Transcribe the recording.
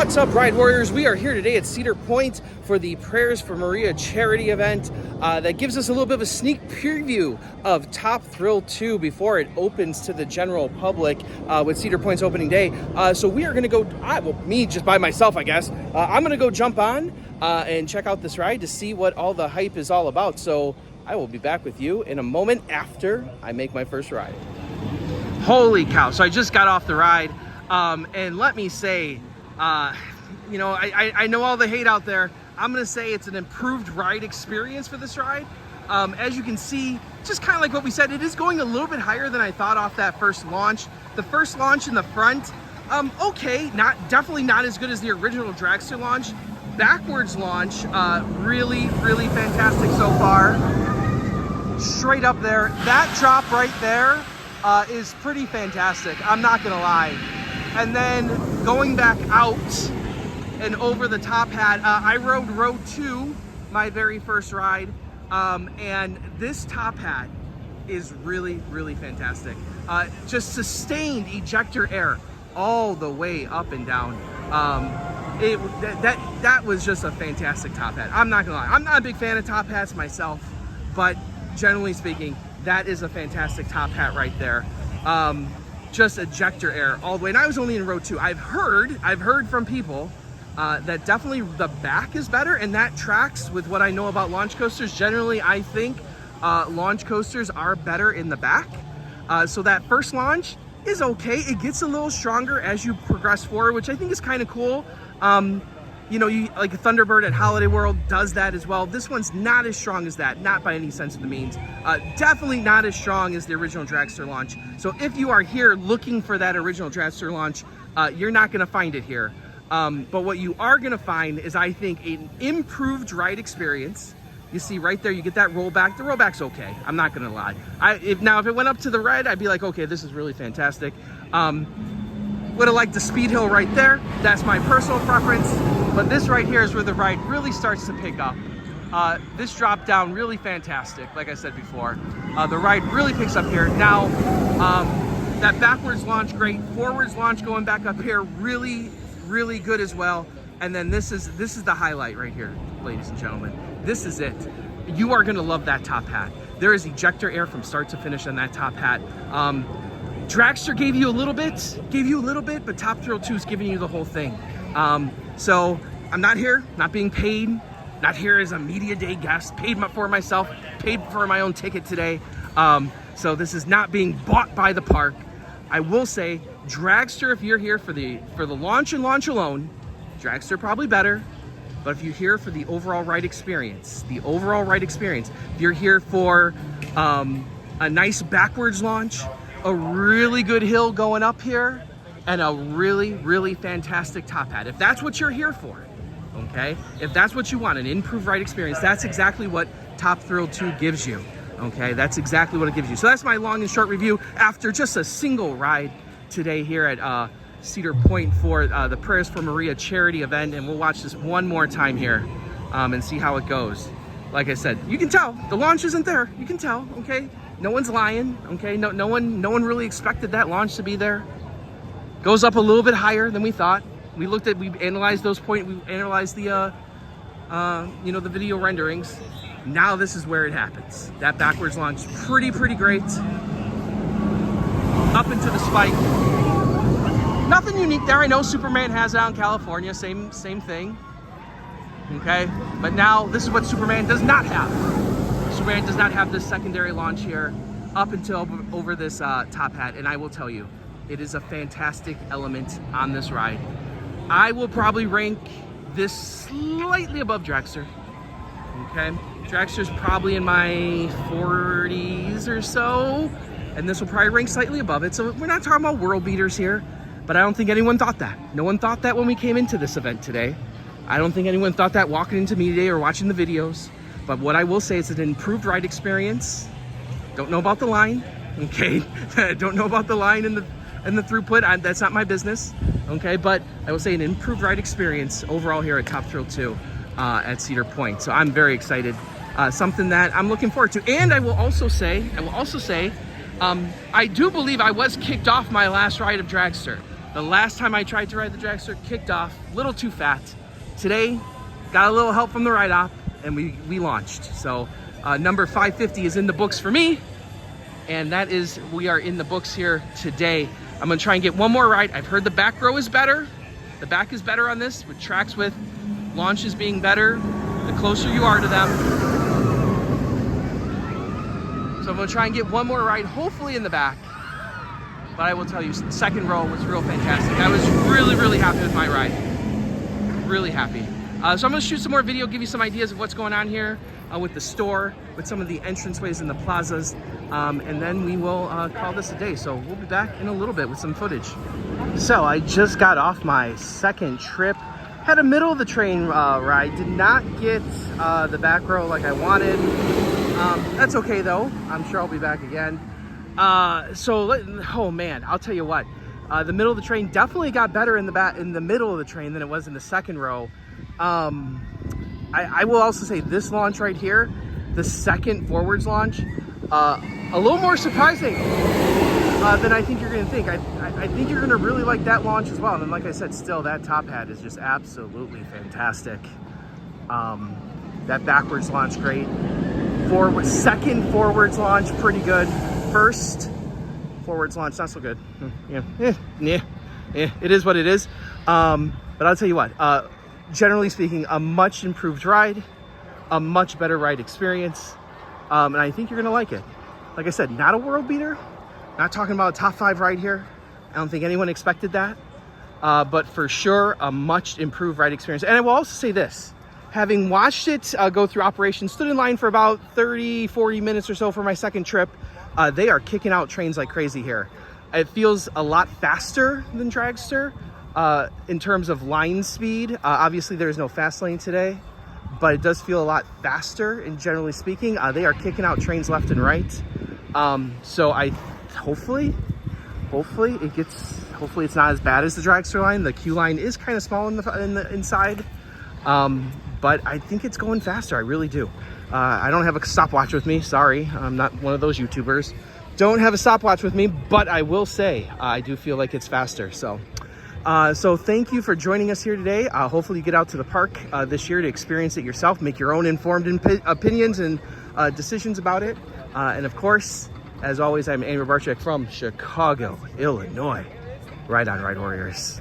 What's up, Ride Warriors? We are here today at Cedar Point for the Prayers for Maria charity event that gives us a little bit of a sneak preview of Top Thrill 2 before it opens to the general public with Cedar Point's opening day. So we are going to go, me just by myself, I guess. I'm going to go jump on and check out this ride to see what all the hype is all about. So I will be back with you in a moment after I make my first ride. Holy cow. So I just got off the ride. And let me say, you know, I know all the hate out there. I'm going to say it's an improved ride experience for this ride. As you can see, just kind of like what we said, it is going a little bit higher than I thought off that first launch. The first launch in the front, okay, definitely not as good as the original Dragster launch. Backwards launch, really fantastic so far. Straight up there. That drop right there is pretty fantastic. I'm not going to lie. And then going back out and over the top hat, I rode row 2, my very first ride, and this top hat is really fantastic. Just sustained ejector air all the way up and down. That was just a fantastic top hat. I'm not gonna lie, I'm not a big fan of top hats myself, but generally speaking, that is a fantastic top hat right there. Just ejector air all the way. And I was only in row 2. I've heard from people that definitely the back is better, and that tracks with what I know about launch coasters. Generally, I think launch coasters are better in the back. So that first launch is okay. It gets a little stronger as you progress forward, which I think is kind of cool. You know, like a Thunderbird at Holiday World does that as well. This one's not as strong as that, not by any sense of the means. Definitely not as strong as the original Dragster launch. So if you are here looking for that original Dragster launch, you're not gonna find it here. But what you are gonna find is, I think, an improved ride experience. You see right there, you get that rollback. The rollback's okay, I'm not gonna lie. If it went up to the red, I'd be like, okay, this is really fantastic. Would have liked the speed hill right there. That's my personal preference. But this right here is where the ride really starts to pick up. This drop down, really fantastic. Like I said before, the ride really picks up here. Now, that backwards launch, great. Forwards launch going back up here, really good as well. And then this is the highlight right here, ladies and gentlemen. This is it. You are gonna love that top hat. There is ejector air from start to finish on that top hat. Dragster gave you a little bit, but Top Thrill 2 is giving you the whole thing. So I'm not here, not being paid, not here as a media day guest, paid for myself, paid for my own ticket today. So this is not being bought by the park. I will say, Dragster, if you're here for the launch and launch alone, Dragster probably better. But if you're here for the overall ride experience, if you're here for a nice backwards launch, a really good hill going up here, and a really fantastic top hat. If that's what you're here for, okay? If that's what you want, an improved ride experience, that's exactly what Top Thrill 2 gives you, okay? That's exactly what it gives you. So that's my long and short review after just a single ride today here at Cedar Point for the Prayers for Maria charity event, and we'll watch this one more time here and see how it goes. Like I said, you can tell the launch isn't there. You can tell, okay? No one's lying, okay? No one really expected that launch to be there. Goes up a little bit higher than we thought. We analyzed those points. We analyzed the, you know, the video renderings. Now this is where it happens. That backwards launch, pretty great. Up into the spike. Nothing unique there. I know Superman has it out in California. Same thing. Okay, but now this is what Superman does not have. Superman does not have this secondary launch here up until over this top hat, and I will tell you, it is a fantastic element on this ride. I will probably rank this slightly above Dragster. Okay, Dragster's probably in my 40s or so, and this will probably rank slightly above it. So we're not talking about world beaters here, but I don't think anyone thought that. No one thought that when we came into this event today. I don't think anyone thought that walking into Media Day or watching the videos. But what I will say is an improved ride experience. Don't know about the line, okay? Don't know about the line and the throughput. That's not my business, okay? But I will say an improved ride experience overall here at Top Thrill 2 at Cedar Point. So I'm very excited. Something that I'm looking forward to. And I will also say, I do believe I was kicked off my last ride of Dragster. The last time I tried to ride the dragster, kicked off, a little too fat. Today, got a little help from the ride op, and we launched. So number 550 is in the books for me, and that is, we are in the books here today. I'm gonna try and get one more ride. I've heard the back row is better. The back is better on this, with tracks with launches being better, the closer you are to them. So I'm gonna try and get one more ride, hopefully in the back. But I will tell you, second row was real fantastic. I was really, really happy with my ride. Really happy. So I'm gonna shoot some more video, give you some ideas of what's going on here with the store, with some of the entranceways and the plazas. And then we will call this a day. So we'll be back in a little bit with some footage. So I just got off my second trip. Had a middle of the train ride. Did not get the back row like I wanted. That's okay though. I'm sure I'll be back again. Oh man, I'll tell you what. The middle of the train definitely got better in the middle of the train than it was in the second row. I will also say this launch right here, the second forwards launch, a little more surprising than I think you're gonna think. I think you're gonna really like that launch as well. And then, like I said, still that top hat is just absolutely fantastic. That backwards launch, great. Second forwards launch, pretty good. First forwards launch, not so good. Yeah, it is what it is. But I'll tell you what, generally speaking, a much improved ride, a much better ride experience, and I think you're gonna like it. Like I said, not a world beater, not talking about a top 5 ride here. I don't think anyone expected that, but for sure, a much improved ride experience. And I will also say this, having watched it go through operation, stood in line for about 30-40 minutes or so for my second trip, they are kicking out trains like crazy here. It feels a lot faster than dragster in terms of line speed. Obviously there's no fast lane today, but it does feel a lot faster. And generally speaking, they are kicking out trains left and right. So hopefully it's not as bad as the dragster line. The queue line is kind of small in the inside, but I think it's going faster. I really do. I don't have a stopwatch with me. Sorry, I'm not one of those YouTubers. Don't have a stopwatch with me, but I will say I do feel like it's faster. So thank you for joining us here today. Hopefully you get out to the park this year to experience it yourself, make your own informed opinions and decisions about it. And of course, as always, I'm Andrew Barczyk from Chicago, Illinois. Ride on, Ride Warriors.